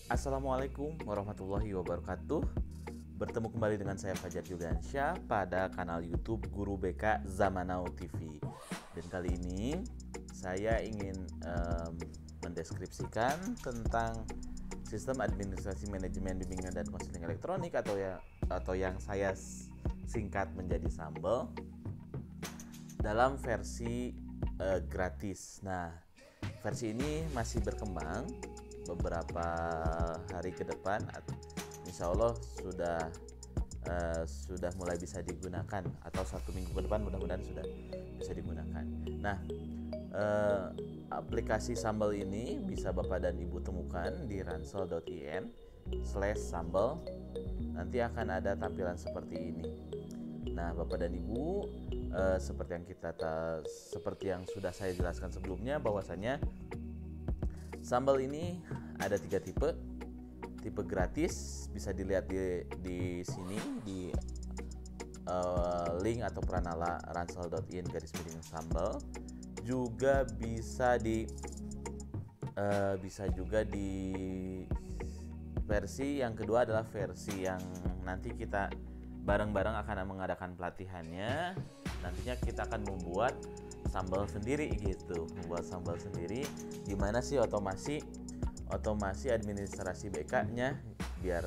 Assalamualaikum warahmatullahi wabarakatuh. Bertemu kembali dengan saya Fajar Juliansyah pada kanal YouTube Guru BK Zamanau TV. Dan kali ini saya ingin mendeskripsikan tentang sistem administrasi manajemen bimbingan dan konseling elektronik atau yang saya singkat menjadi SAMBL dalam versi gratis. Nah, versi ini masih berkembang. Beberapa hari ke depan, insya Allah sudah mulai bisa digunakan, atau 1 minggu ke depan mudah-mudahan sudah bisa digunakan. Nah, aplikasi SAMBL ini bisa Bapak dan Ibu temukan di ransel.in/SAMBL. Nanti akan ada tampilan seperti ini. Nah, Bapak dan Ibu, seperti yang sudah saya jelaskan sebelumnya, bahwasanya SAMBL ini ada 3 tipe. Tipe gratis bisa dilihat di sini di link atau pranala ransel.in/SAMBL. Juga bisa juga di versi yang kedua adalah versi yang nanti kita bareng-bareng akan mengadakan pelatihannya. Nantinya kita akan membuat SAMBL sendiri gitu, membuat SAMBL sendiri gimana sih otomasi administrasi BK-nya biar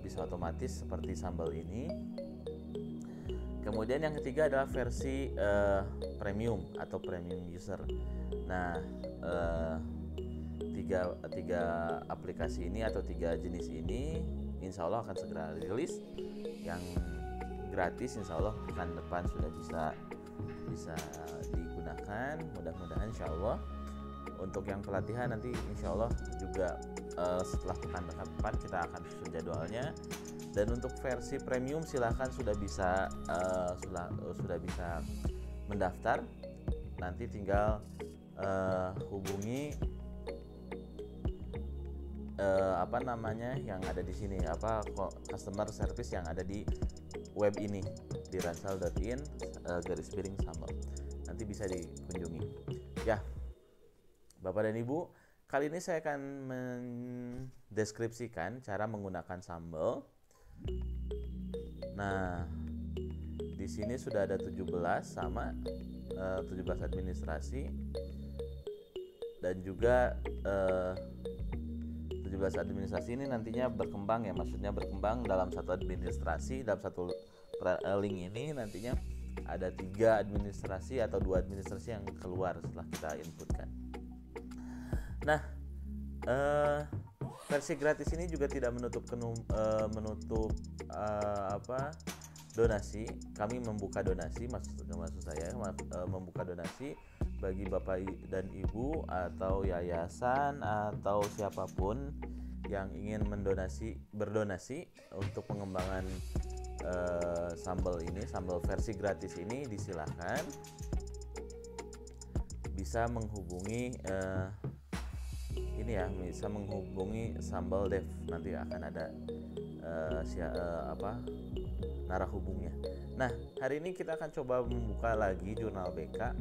bisa otomatis seperti SAMBL ini. Kemudian yang ketiga adalah versi premium atau premium user. Nah, tiga aplikasi ini atau 3 jenis ini insya Allah akan segera rilis. Yang gratis insya Allah pekan depan sudah bisa digunakan, mudah-mudahan insya Allah. Untuk yang pelatihan nanti insya Allah juga setelah pekan depan kita akan susun jadwalnya. Dan untuk versi premium silahkan sudah bisa mendaftar. Nanti tinggal hubungi yang ada di sini, customer service yang ada di web ini di ransel.in/SAMBL. Nanti bisa dikunjungi. Ya, Bapak dan Ibu, kali ini saya akan mendeskripsikan cara menggunakan SAMBL. Nah, di sini sudah ada 17 administrasi, dan juga 17 administrasi ini nantinya berkembang ya, maksudnya berkembang dalam satu administrasi, dalam satu link ini nantinya ada 3 administrasi atau 2 administrasi yang keluar setelah kita inputkan. Nah, versi gratis ini juga tidak menutup donasi. Kami membuka donasi, maksud saya membuka donasi bagi Bapak dan Ibu atau yayasan atau siapapun yang ingin berdonasi untuk pengembangan SAMBL versi gratis ini. Disilahkan bisa menghubungi bisa menghubungi SAMBL Dev. Nanti akan ada narah hubungnya. Nah, hari ini kita akan coba membuka lagi jurnal BK.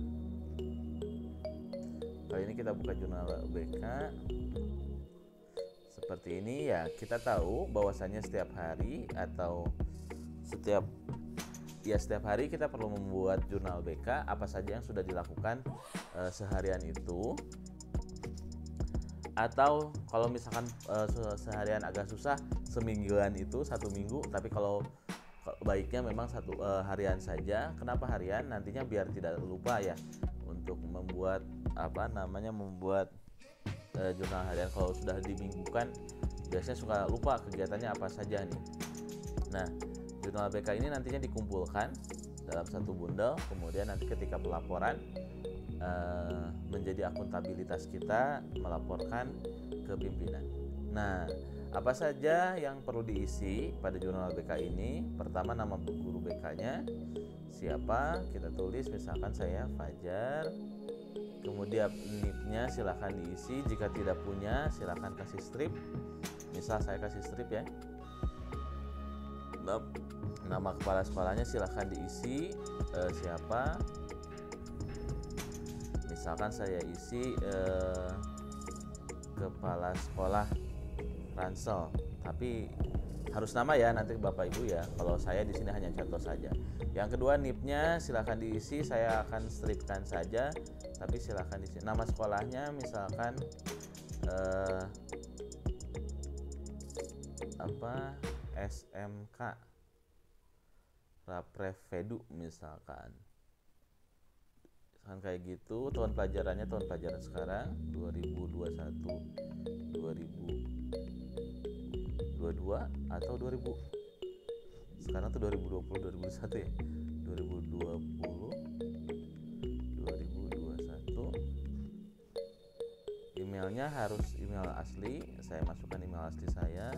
Kali ini kita buka jurnal BK seperti ini ya. Kita tahu bahwasannya setiap hari kita perlu membuat jurnal BK, apa saja yang sudah dilakukan seharian itu. Atau kalau misalkan seharian agak susah, semingguan itu 1 minggu. Tapi kalau baiknya memang harian saja. Kenapa harian? Nantinya biar tidak lupa ya untuk membuat jurnal harian. Kalau sudah diminggukan biasanya suka lupa kegiatannya apa saja nih. Nah, jurnal BK ini nantinya dikumpulkan dalam satu bundel, kemudian nanti ketika pelaporan menjadi akuntabilitas kita melaporkan ke pimpinan. Nah, apa saja yang perlu diisi pada jurnal BK ini? Pertama, nama guru BK-nya siapa, kita tulis, misalkan saya Fajar. Kemudian NIP-nya silahkan diisi. Jika tidak punya silahkan kasih strip. Misal saya kasih strip ya. Nama kepala sekolahnya silahkan diisi, siapa. Misalkan saya isi kepala sekolah ransel, tapi harus nama ya nanti Bapak Ibu ya. Kalau saya di sini hanya contoh saja. Yang kedua, NIP-nya silakan diisi, saya akan stripkan saja, tapi silakan diisi. Nama sekolahnya misalkan SMK Raprevedu misalkan kayak gitu. Tahun pelajarannya tahun pelajaran sekarang 2021 2022 atau 2000 sekarang tuh 2020 2021 ya, 2020 2021. Emailnya harus email asli, saya masukkan email asli saya.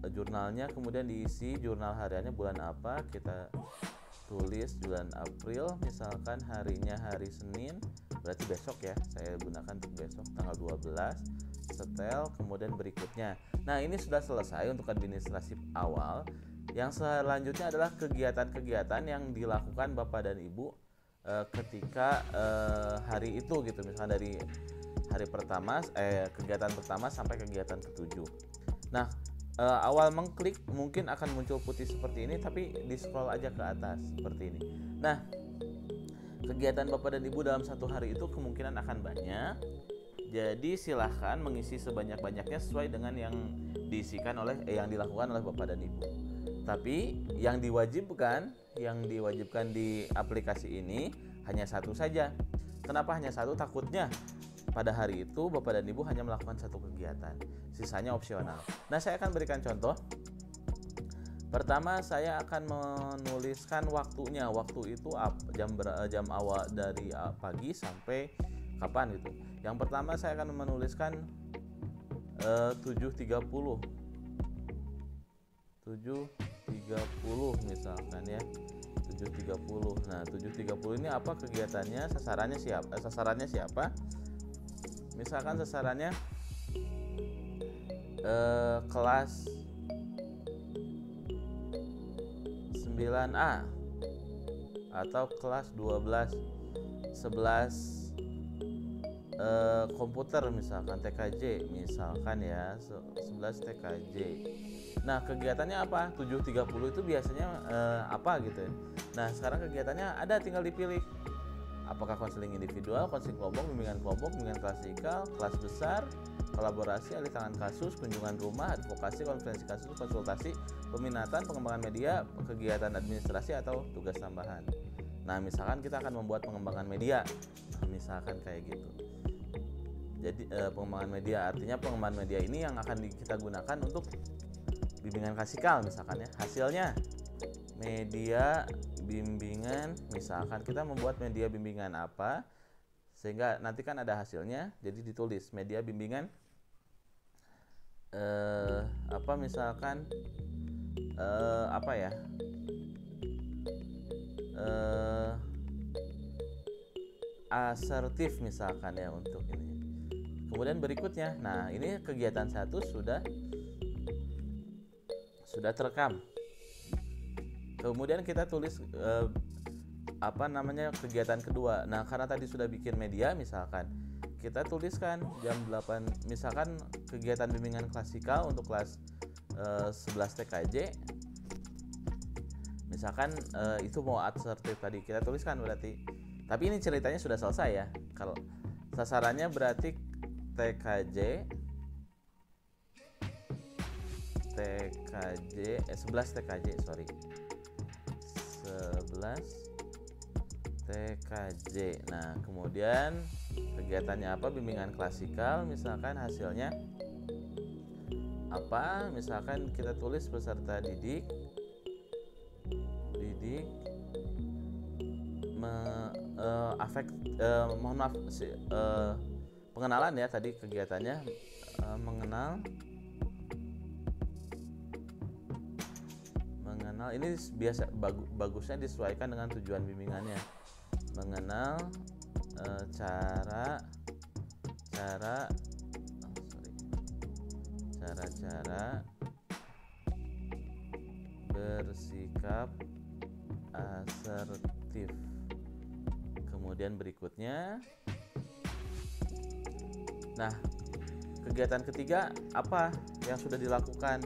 Jurnalnya kemudian diisi, jurnal hariannya bulan apa, kita tulis bulan April, misalkan harinya hari Senin, berarti besok ya, saya gunakan untuk besok tanggal 12, setel, kemudian berikutnya. Nah, ini sudah selesai untuk administrasi awal. Yang selanjutnya adalah kegiatan-kegiatan yang dilakukan Bapak dan Ibu ketika hari itu gitu, misalkan dari hari pertama, kegiatan pertama sampai kegiatan ketujuh. Nah, awal mengklik mungkin akan muncul putih seperti ini, tapi di scroll aja ke atas seperti ini. Nah, kegiatan Bapak dan Ibu dalam satu hari itu kemungkinan akan banyak. Jadi silahkan mengisi sebanyak-banyaknya sesuai dengan yang diisikan oleh yang dilakukan oleh Bapak dan Ibu. Tapi yang diwajibkan di aplikasi ini hanya satu saja. Kenapa hanya satu? Takutnya pada hari itu Bapak dan Ibu hanya melakukan satu kegiatan, sisanya opsional. Nah, saya akan berikan contoh. Pertama, saya akan menuliskan waktunya. Waktu itu jam awal dari pagi sampai kapan gitu. Yang pertama saya akan menuliskan 7.30 misalkan ya, 7.30. Nah, 7.30 ini apa kegiatannya? Sasarannya siapa? Misalkan sasarannya kelas 9A atau kelas 12 11 komputer misalkan TKJ misalkan ya, 11 TKJ. Nah, kegiatannya apa? 7.30 itu biasanya apa gitu ya. Nah, sekarang kegiatannya ada, tinggal dipilih. Apakah konseling individual, konseling kelompok, bimbingan klasikal, kelas besar, kolaborasi, alih tangan kasus, kunjungan rumah, advokasi, konferensi kasus, konsultasi, peminatan, pengembangan media, kegiatan administrasi atau tugas tambahan. Nah, misalkan kita akan membuat pengembangan media, misalkan kayak gitu. Jadi pengembangan media artinya pengembangan media ini yang akan kita gunakan untuk bimbingan klasikal misalkan ya. Hasilnya media bimbingan, misalkan kita membuat media bimbingan apa, sehingga nanti kan ada hasilnya, jadi ditulis media bimbingan apa misalkan apa ya, asertif misalkan ya untuk ini. Kemudian berikutnya, nah ini kegiatan satu sudah terekam. Kemudian kita tulis kegiatan kedua. Nah, karena tadi sudah bikin media misalkan, kita tuliskan jam 8 misalkan kegiatan bimbingan klasikal untuk kelas 11 TKJ. Misalkan itu mau asertif tadi kita tuliskan berarti. Tapi ini ceritanya sudah selesai ya. Kalau sasarannya berarti TKJ 11 TKJ, sorry. 11 TKJ. Nah, kemudian kegiatannya apa? Bimbingan klasikal, misalkan hasilnya apa? Misalkan kita tulis peserta didik pengenalan ya, tadi kegiatannya mengenal ini biasa bagusnya disesuaikan dengan tujuan bimbingannya. Mengenal cara bersikap asertif. Kemudian berikutnya, nah kegiatan ketiga apa yang sudah dilakukan?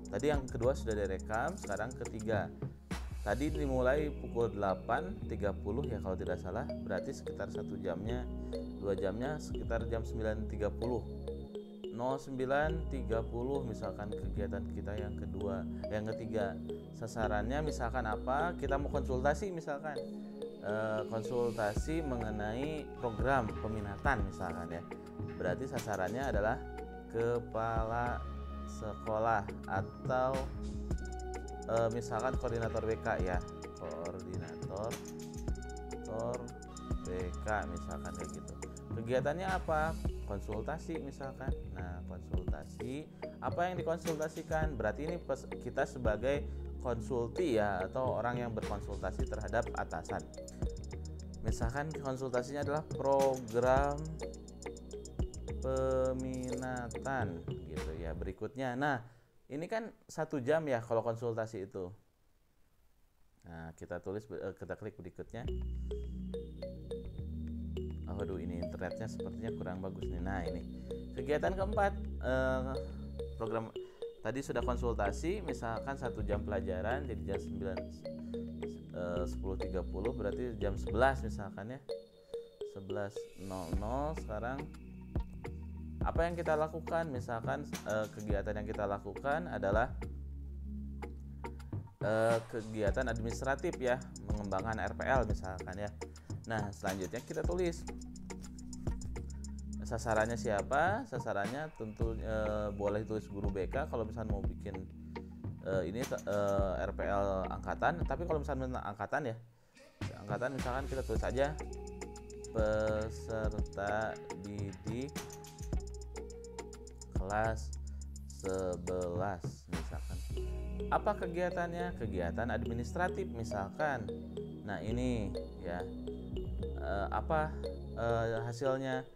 Tadi yang kedua sudah direkam, sekarang ketiga. Tadi dimulai pukul 8.30 ya kalau tidak salah, berarti sekitar 1 jamnya, 2 jamnya sekitar jam 9.30. 09.30 misalkan kegiatan kita yang kedua, yang ketiga. Sasarannya misalkan apa? Kita mau konsultasi misalkan. Konsultasi mengenai program peminatan misalkan ya. Berarti sasarannya adalah kepala sekolah atau misalkan koordinator BK ya, koordinator BK misalkan kayak gitu. Kegiatannya apa? Konsultasi misalkan. Nah, konsultasi, apa yang dikonsultasikan? Berarti ini kita sebagai konsulti ya, atau orang yang berkonsultasi terhadap atasan. Misalkan konsultasinya adalah program peminatan gitu ya. Berikutnya, nah ini kan 1 jam ya kalau konsultasi itu. Nah, kita tulis, kita klik berikutnya. Waduh, ini internetnya sepertinya kurang bagus nih. Nah, ini kegiatan keempat, program tadi sudah konsultasi, misalkan 1 jam pelajaran, jadi jam 10.30 berarti jam 11 misalkan ya, 11.00. Sekarang apa yang kita lakukan? Misalkan kegiatan yang kita lakukan adalah kegiatan administratif ya, mengembangkan RPL misalkan ya. Nah, selanjutnya kita tulis sasarannya siapa. Sasarannya tentu boleh tulis guru BK kalau misalnya mau bikin ini RPL angkatan. Tapi kalau misalnya angkatan ya, angkatan misalkan kita tulis aja peserta didik kelas 11 misalkan. Apa kegiatannya? Kegiatan administratif misalkan. Nah, ini ya, apa hasilnya?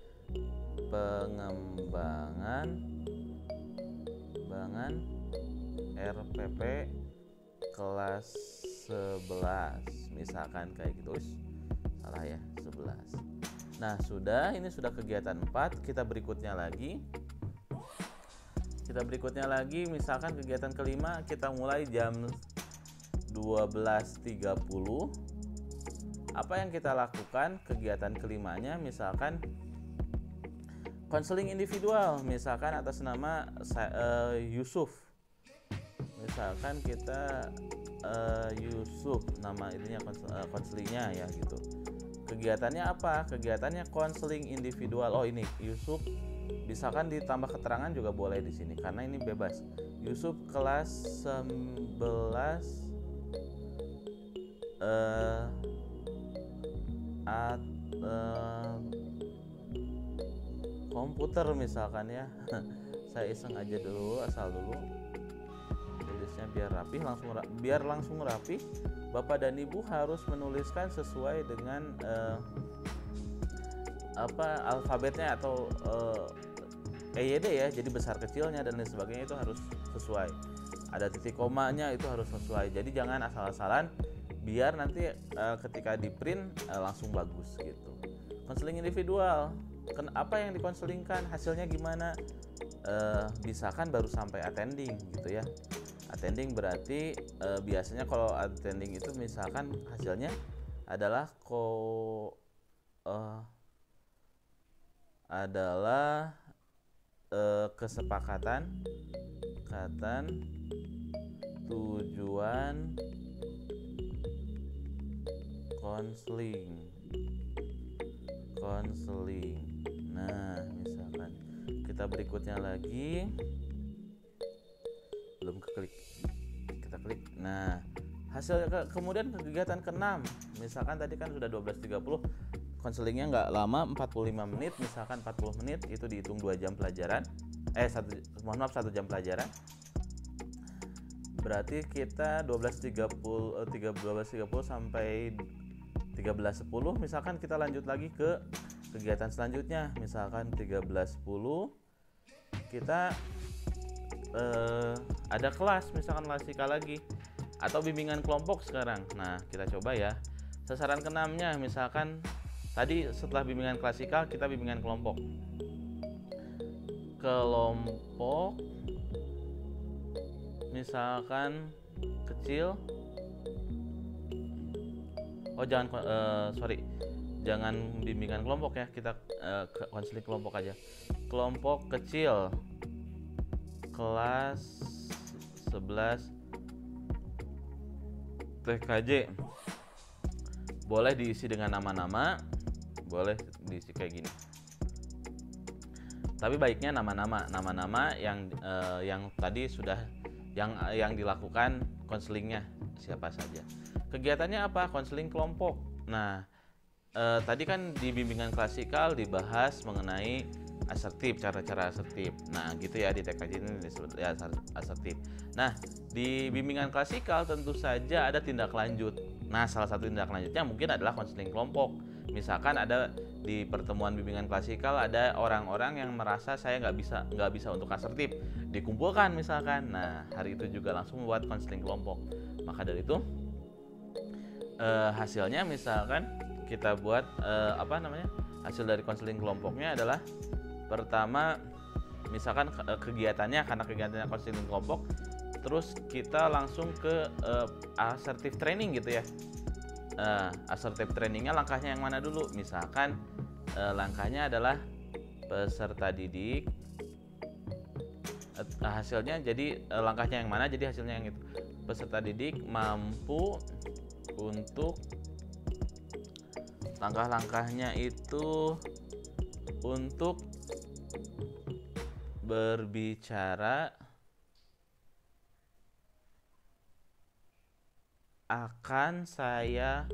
Pengembangan RPP kelas 11 misalkan kayak gitu. Salah ya, 11. Nah, ini sudah kegiatan 4. Kita berikutnya lagi misalkan kegiatan kelima, kita mulai jam 12.30. Apa yang kita lakukan? Kegiatan kelimanya misalkan konseling individual, misalkan atas nama Yusuf. Misalkan kita Yusuf, nama ininya konselingnya ya gitu. Kegiatannya apa? Kegiatannya konseling individual. Oh, ini Yusuf, misalkan ditambah keterangan juga boleh di sini karena ini bebas. Yusuf kelas 11 komputer misalkan ya. Saya iseng aja dulu, asal dulu tulisnya biar langsung rapi. Bapak dan Ibu harus menuliskan sesuai dengan alfabetnya atau EYD ya, jadi besar kecilnya dan lain sebagainya itu harus sesuai. Ada titik komanya itu harus sesuai. Jadi jangan asal-asalan, biar nanti ketika di print langsung bagus gitu. Konseling individual, apa yang dikonselingkan, hasilnya gimana? Misalkan baru sampai attending gitu ya. Attending berarti biasanya kalau attending itu misalkan hasilnya adalah kesepakatan tujuan konseling. Nah, misalkan kita berikutnya lagi belum klik, kita klik. Nah, hasil kemudian kegiatan ke-6 misalkan tadi kan sudah 12.30, konselingnya nggak lama, 45 menit, misalkan 40 menit itu dihitung 2 jam pelajaran, 1 jam pelajaran. Berarti kita 12.30 sampai 13.10, misalkan kita lanjut lagi ke kegiatan selanjutnya. Misalkan 13.10 kita ada kelas, misalkan klasika lagi atau bimbingan kelompok sekarang. Nah, kita coba ya. Sasaran ke-6-nya misalkan tadi setelah bimbingan klasika kita bimbingan kelompok. kelompok misalkan kecil. Oh jangan, jangan bimbingan kelompok ya, kita konseling kelompok aja. Kelompok kecil kelas 11 TKJ. Boleh diisi dengan nama-nama, boleh diisi kayak gini. Tapi baiknya nama-nama yang tadi sudah yang dilakukan konselingnya siapa saja. Kegiatannya apa? Konseling kelompok. Nah, tadi kan di bimbingan klasikal dibahas mengenai asertif, cara-cara asertif. Nah, gitu ya, di TKJ ini disebut ya asertif. Nah, di bimbingan klasikal tentu saja ada tindak lanjut. Nah, salah satu tindak lanjutnya mungkin adalah konseling kelompok. Misalkan ada di pertemuan bimbingan klasikal ada orang-orang yang merasa saya nggak bisa untuk asertif, dikumpulkan misalkan. Nah, hari itu juga langsung membuat konseling kelompok. Maka dari itu hasilnya misalkan kita buat hasil dari konseling kelompoknya adalah pertama misalkan kegiatannya, karena kegiatannya konseling kelompok, terus kita langsung ke assertive training gitu ya. Assertive trainingnya langkahnya yang mana dulu? Misalkan langkahnya adalah peserta didik, hasilnya jadi langkahnya yang mana? Jadi hasilnya yang itu, peserta didik mampu untuk langkah-langkahnya itu untuk berbicara akan saya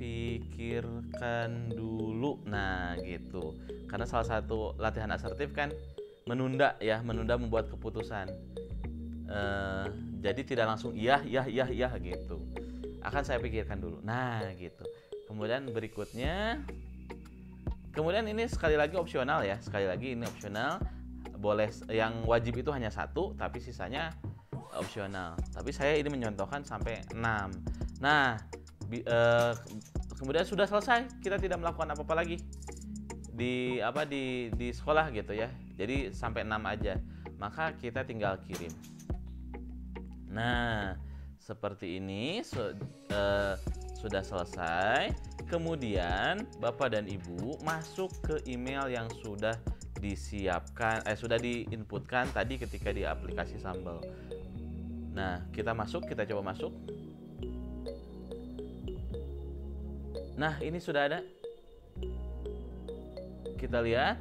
pikirkan dulu. Nah gitu, karena salah satu latihan asertif kan menunda membuat keputusan. Jadi tidak langsung iya gitu, akan saya pikirkan dulu. Nah gitu. Kemudian berikutnya, kemudian ini sekali lagi opsional ya, ini opsional. Boleh, yang wajib itu hanya 1, tapi sisanya opsional. Tapi saya ini menyontohkan sampai 6. Nah, kemudian sudah selesai, kita tidak melakukan apa-apa lagi di sekolah gitu ya. Jadi sampai 6 aja. Maka kita tinggal kirim. Nah, seperti ini sudah selesai. Kemudian Bapak dan Ibu masuk ke email yang sudah disiapkan, sudah diinputkan tadi ketika di aplikasi Sambal. Nah, kita coba masuk. Nah, ini sudah ada. Kita lihat.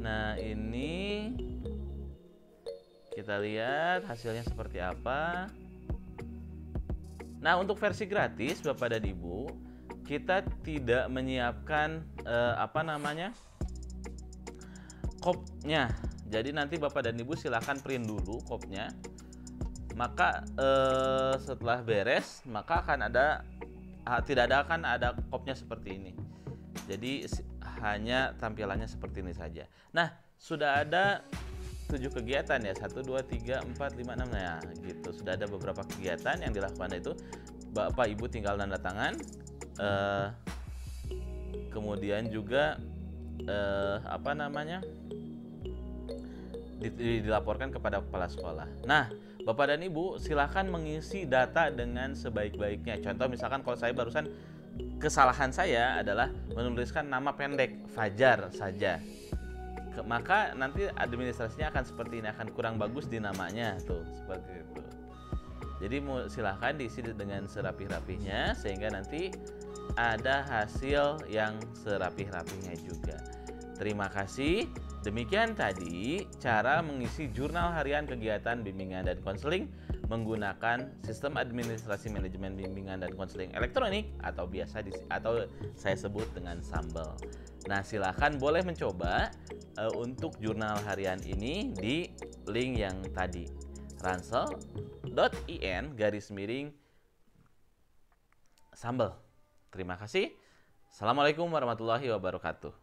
Nah, ini kita lihat hasilnya seperti apa. Nah, untuk versi gratis Bapak dan Ibu, kita tidak menyiapkan kopnya. Jadi nanti Bapak dan Ibu silakan print dulu kopnya. Maka setelah beres, maka akan ada kopnya seperti ini. Jadi hanya tampilannya seperti ini saja. Nah, sudah ada 7 kegiatan ya, 1, 2, 3, 4, 5, 6 ya gitu. Sudah ada beberapa kegiatan yang dilakukan, itu Bapak Ibu tinggal tanda tangan, kemudian juga dilaporkan kepada kepala sekolah. Nah, Bapak dan Ibu silakan mengisi data dengan sebaik-baiknya. Contoh misalkan kalau saya barusan, kesalahan saya adalah menuliskan nama pendek Fajar saja. Maka nanti administrasinya akan seperti ini, akan kurang bagus di namanya tuh, seperti itu. Jadi silahkan diisi dengan serapih-rapihnya sehingga nanti ada hasil yang serapih-rapihnya juga. Terima kasih. Demikian tadi cara mengisi jurnal harian kegiatan bimbingan dan konseling menggunakan sistem administrasi manajemen bimbingan dan konseling elektronik atau saya sebut dengan Sambal. Nah, silakan boleh mencoba untuk jurnal harian ini di link yang tadi, ransel.in/Sambal. Terima kasih. Assalamualaikum warahmatullahi wabarakatuh.